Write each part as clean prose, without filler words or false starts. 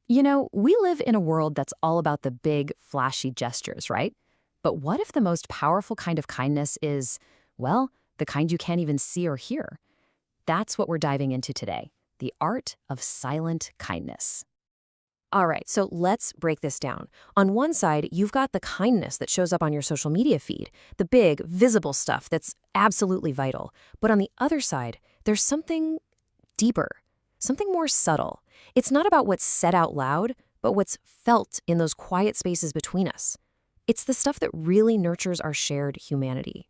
We live in a world that's all about the big, flashy gestures, right? But what if the most powerful kind of kindness is, well, the kind you can't even see or hear? That's what we're diving into today, the art of silent kindness. All right, so let's break this down. On one side, you've got the kindness that shows up on your social media feed, the big, visible stuff that's absolutely vital. But on the other side, there's something deeper, something more subtle. It's not about what's said out loud, but what's felt in those quiet spaces between us. It's the stuff that really nurtures our shared humanity.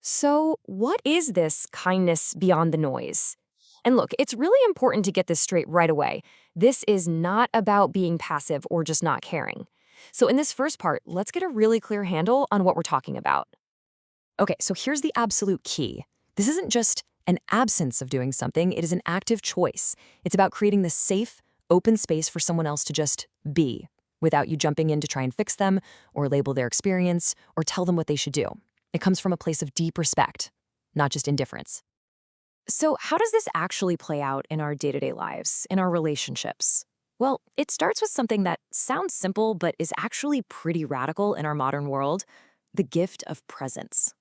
So, what is this kindness beyond the noise? And look, it's really important to get this straight right away. This is not about being passive or just not caring. So, in this first part, let's get a really clear handle on what we're talking about. Okay, so here's the absolute key. This isn't just an absence of doing something, it is an active choice. It's about creating this safe, open space for someone else to just be, without you jumping in to try and fix them, or label their experience, or tell them what they should do. It comes from a place of deep respect, not just indifference. So, how does this actually play out in our day-to-day lives, in our relationships? Well, it starts with something that sounds simple but is actually pretty radical in our modern world: the gift of presence.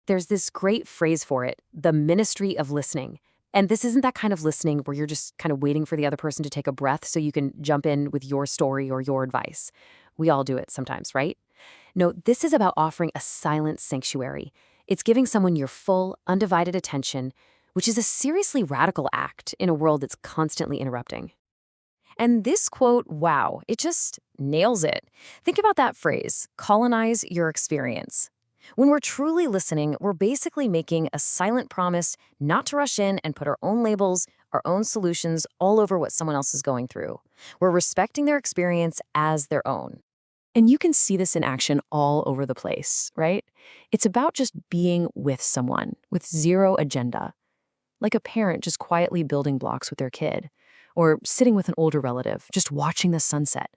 There's this great phrase for it, the ministry of listening. And this isn't that kind of listening where you're just kind of waiting for the other person to take a breath so you can jump in with your story or your advice. We all do it sometimes, right? No, this is about offering a silent sanctuary. It's giving someone your full, undivided attention, which is a seriously radical act in a world that's constantly interrupting. And this quote, wow, it just nails it. Think about that phrase, colonize your experience. When we're truly listening, we're basically making a silent promise not to rush in and put our own labels, our own solutions all over what someone else is going through. We're respecting their experience as their own. And you can see this in action all over the place, right? It's about just being with someone with zero agenda, like a parent just quietly building blocks with their kid, or sitting with an older relative, just watching the sunset.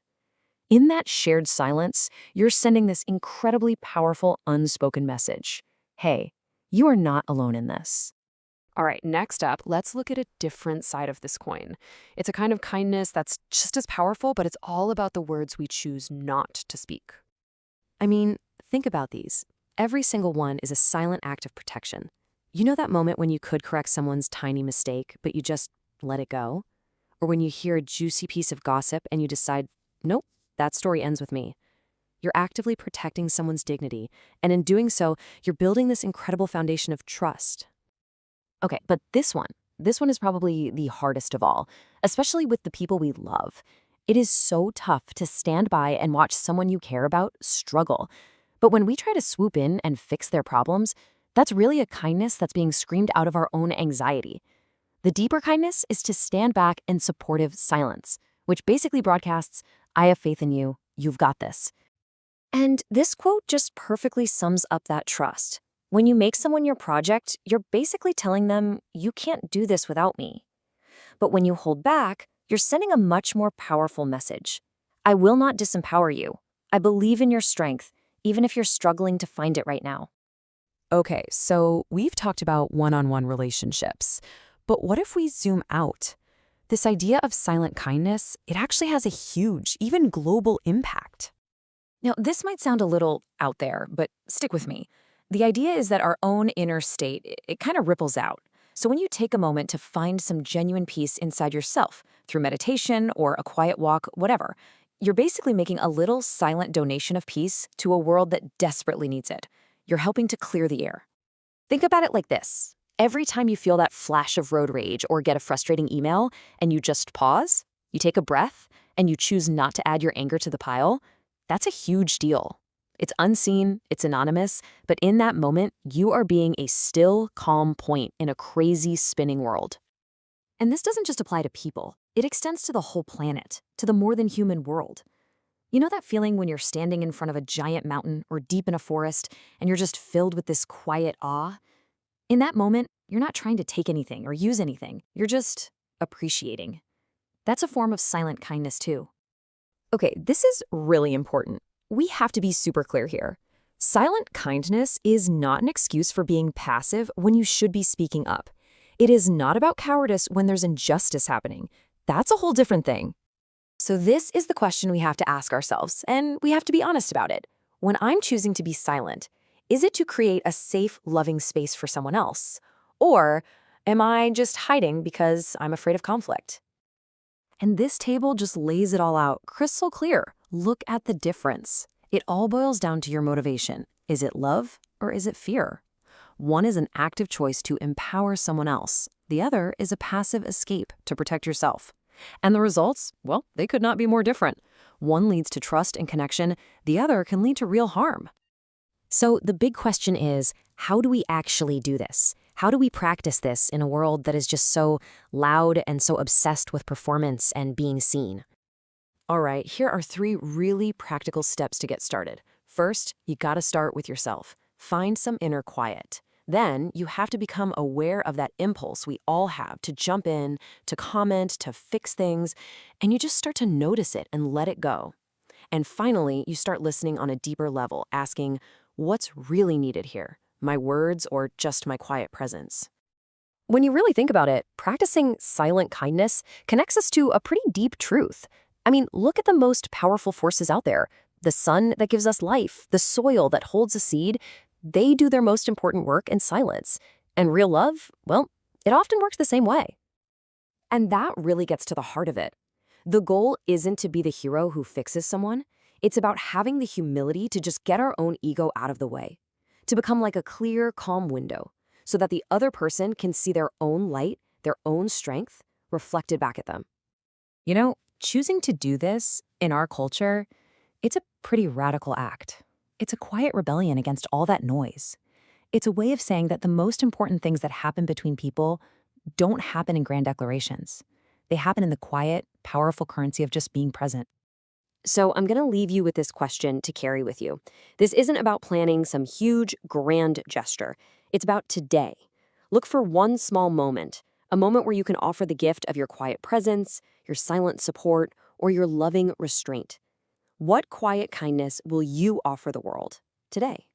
In that shared silence, you're sending this incredibly powerful unspoken message. Hey, you are not alone in this. All right, next up, let's look at a different side of this coin. It's a kind of kindness that's just as powerful, but it's all about the words we choose not to speak. I mean, think about these. Every single one is a silent act of protection. You know that moment when you could correct someone's tiny mistake, but you just let it go? Or when you hear a juicy piece of gossip and you decide, nope, that story ends with me. You're actively protecting someone's dignity, and in doing so, you're building this incredible foundation of trust. Okay, but this one is probably the hardest of all, especially with the people we love. It is so tough to stand by and watch someone you care about struggle. But when we try to swoop in and fix their problems, that's really a kindness that's being screamed out of our own anxiety. The deeper kindness is to stand back in supportive silence, which basically broadcasts, I have faith in you, you've got this. And this quote just perfectly sums up that trust. When you make someone your project, you're basically telling them, you can't do this without me. But when you hold back, you're sending a much more powerful message. I will not disempower you. I believe in your strength, even if you're struggling to find it right now. Okay, so we've talked about one-on-one relationships, but what if we zoom out? This idea of silent kindness, it actually has a huge, even global impact. Now, this might sound a little out there, but stick with me. The idea is that our own inner state, it kind of ripples out. So when you take a moment to find some genuine peace inside yourself, through meditation or a quiet walk, whatever, you're basically making a little silent donation of peace to a world that desperately needs it. You're helping to clear the air. Think about it like this. Every time you feel that flash of road rage or get a frustrating email and you just pause, you take a breath, and you choose not to add your anger to the pile, that's a huge deal. It's unseen, it's anonymous, but in that moment, you are being a still, calm point in a crazy, spinning world. And this doesn't just apply to people. It extends to the whole planet, to the more than human world. You know that feeling when you're standing in front of a giant mountain or deep in a forest and you're just filled with this quiet awe? In that moment, you're not trying to take anything or use anything. You're just appreciating. That's a form of silent kindness too. Okay, this is really important. We have to be super clear here. Silent kindness is not an excuse for being passive when you should be speaking up. It is not about cowardice when there's injustice happening. That's a whole different thing. So this is the question we have to ask ourselves, and we have to be honest about it. When I'm choosing to be silent, is it to create a safe, loving space for someone else? Or am I just hiding because I'm afraid of conflict? And this table just lays it all out crystal clear. Look at the difference. It all boils down to your motivation. Is it love or is it fear? One is an active choice to empower someone else. The other is a passive escape to protect yourself. And the results, well, they could not be more different. One leads to trust and connection. The other can lead to real harm. So the big question is, how do we actually do this? How do we practice this in a world that is just so loud and so obsessed with performance and being seen? All right, here are 3 really practical steps to get started. First, you gotta start with yourself. Find some inner quiet. Then you have to become aware of that impulse we all have to jump in, to comment, to fix things, and you just start to notice it and let it go. And finally, you start listening on a deeper level, asking, what's really needed here? My words or just my quiet presence? When you really think about it, practicing silent kindness connects us to a pretty deep truth. I mean, look at the most powerful forces out there. The sun that gives us life, the soil that holds a seed, they do their most important work in silence. And real love, well, it often works the same way. And that really gets to the heart of it. The goal isn't to be the hero who fixes someone. It's about having the humility to just get our own ego out of the way, to become like a clear, calm window, so that the other person can see their own light, their own strength reflected back at them. You know, choosing to do this in our culture, it's a pretty radical act. It's a quiet rebellion against all that noise. It's a way of saying that the most important things that happen between people don't happen in grand declarations. They happen in the quiet, powerful currency of just being present. So I'm going to leave you with this question to carry with you. This isn't about planning some huge, grand gesture. It's about today. Look for one small moment, a moment where you can offer the gift of your quiet presence, your silent support, or your loving restraint. What quiet kindness will you offer the world today?